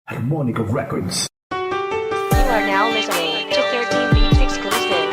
Harmonica Records. You are now listening to 13 Beats exclusive.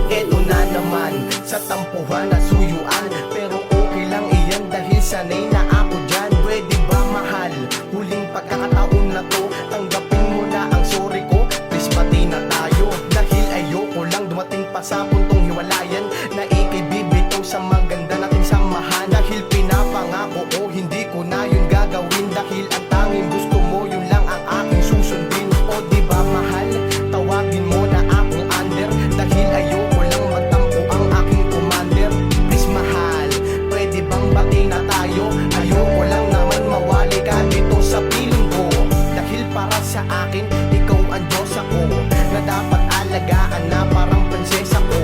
Eto na naman sa tampuhan at suyuan, pero okay lang iyan dahil sanay na ako dyan. Pwede ba mahal? Huling pagkakataon na to, tanggapin mo na ang sorry ko. Please pati na tayo, dahil ayoko lang dumating pa sa puntong hiwalayan, na ikibibitaw sa maganda nating samahan. Dahil pinapangako ko, hindi ko na yun gagawin, dahil ang tanging gusto mo, yun lang ang aking susundin. O di ba mahal, tawagin mo na akong under, dahil ayoko lang magtampo ang aking commander. Please mahal, pwede bang bati na tayo? Ayoko lang naman mawali ka dito sa piling ko, dahil para sa akin, ikaw ang Diyos ako, na dapat alagaan na parang prinsesa ko.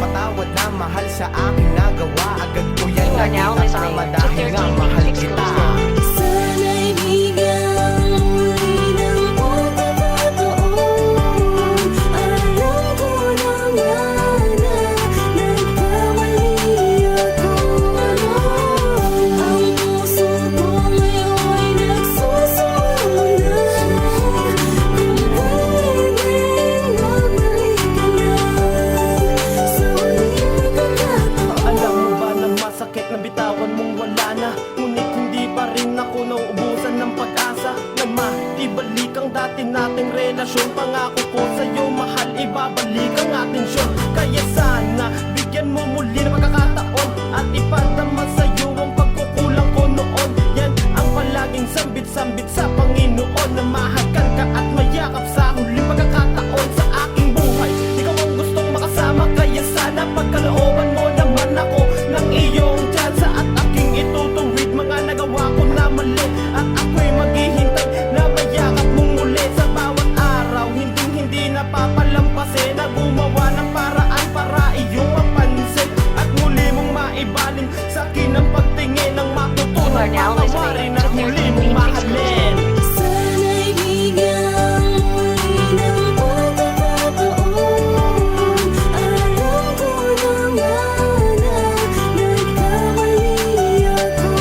Patawad na mahal sa aking nagawa, agad ko yan You are now listening nakitama to dahil nga 13 mahal Beats kita. exclusive. Sana'y bigyan muli ng pagkakataon. Alam ko na nga na nagkamali ako. Ang puso ko ngayon'y nagsusulat. Kung pwedeng magbalik ka na sa huling pagkakataon. Alam mo ba na masakit na bitawan mong wala na, ngunit hindi pa rin ako nauubusan ng pag-asa na maibalik ang dati nating relasyon. Pangako ko sa'yo mahal, ibabalik ang atensyon. Kaya sana bigyan mo muli ng pagkakataon at ipadama sa'yo ang pagkukulang ko noon. Yan ang palaging sambit-sambit sa Panginoon, na mahagan ka at mayakap sa huling pagkakataon sa aking buhay. Ikaw ang gustong makasama, kaya sana pagkalooban mo naman ako ng iyong tsansa, at aking itutuwid mga nagawa ko na mali, at ako'y maghihintay na mayakap mong muli sa bawat araw. Hindi napapalampasin na gumawa ng paraan para iyong mapansin, at muli mong maibaling sa akin ang pagtingin ng You matutunan, are now patawarin listening at to muli 13 mong Beats mahalin. exclusive. Sana'y bigyan muli ng pagkakataon. Alam ko na nga na nagkamali ako.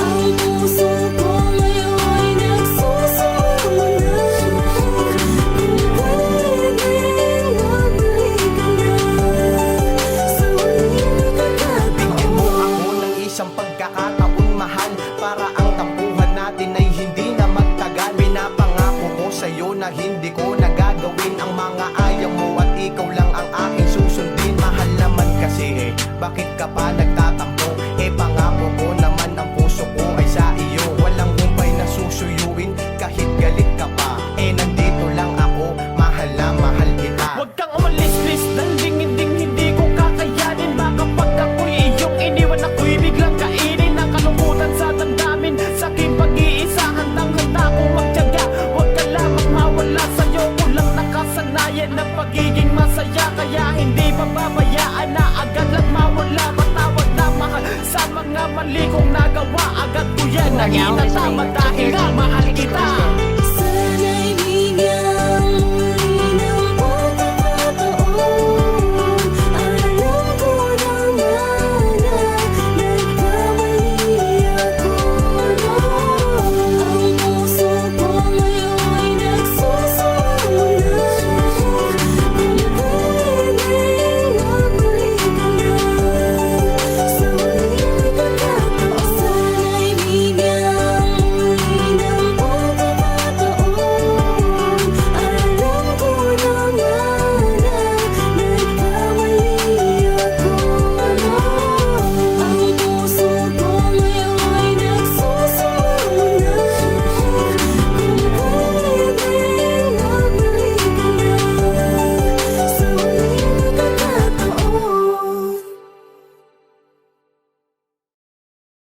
Ang puso ko ngayon'y nagsusulat. Kung pwedeng magbalik ka na sa huling Bigyan mo pagkakataon. ako ng isang pagkakataon mahal, para ang tampuhan natin ay hindi na magtagal. Pinapangako ko sa'yo na hindi ko nagagawin ang mga ayaw mo, at ikaw lang ang aking susundin. Mahal naman kasi bakit ka pa nagtatampo? Pangako ko naman ang puso ko ay sa iyo. Walang humpay na susuyuin kahit galit ka pa. Nandito lang ako, mahal na mahal kita. Huwag kang umalis please, dahil hindi ko kakayanin. Baka pag ako'y iyong iniwan, ako'y biglang kainin ang kalungkutan sa damdamin. Sa aking pag-iisa, handang-handa kong magtiyaga. Huwag ka lamang mawala, sa'yo ko lang nakasanayan ng pagiging masaya. Kaya hindi pababayaan na agad lang mawala. Patawad na mahal sa mga mali kong nagawa, agad ko yan You are now nakita tama listening to dahil nga 13 mahal Beats kita. exclusive.